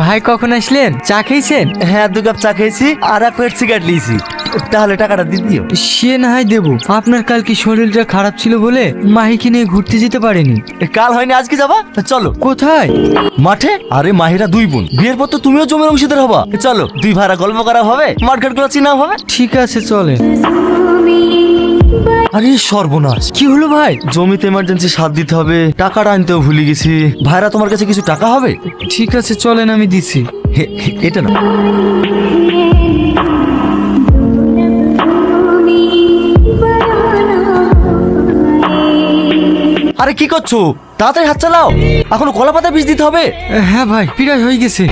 ভাই কখন আসলেন? চা খেয়েছেন? হ্যাঁ 2 কাপ চা খেয়েছি আর 1 প্যাকেট সিগারেট নিয়েছি। তাহলে টাকাটা দিয়ে দিও। সে না হয় দেবো। আপনার কাল কি শরীরটা খারাপ ছিল বলে মাহিকে নিয়ে ঘুরতে যেতে পারিনি। কাল হয়নি আজকে যাবা, চলো। কোথায়? মাঠে। আরে মাহিরা 2 বোন, বিয়ের পর তো তুমিও জমির অংশীদার হবা। চলো 2 ভাড়া গল্প করা হবে, মার্কেট গুলো চিনা হবে। ঠিক আছে চলে। আরে সর্বনাশ, কি হলো ভাই? জমিতে এমার্জেন্সি সাথ দিতে হবে, টাকাটা আনতেও ভুলে গেছি। ভাইরা তোমার কাছে কিছু টাকা হবে? ঠিক আছে চলেন, আমি দিছি। এটা না। আরে কি করছো? তাড়াতাড়ি হাত চালাও, এখনো কলা পাতা বীজ দিতে হবে। হ্যাঁ ভাই, প্রায় হয়ে গেছে।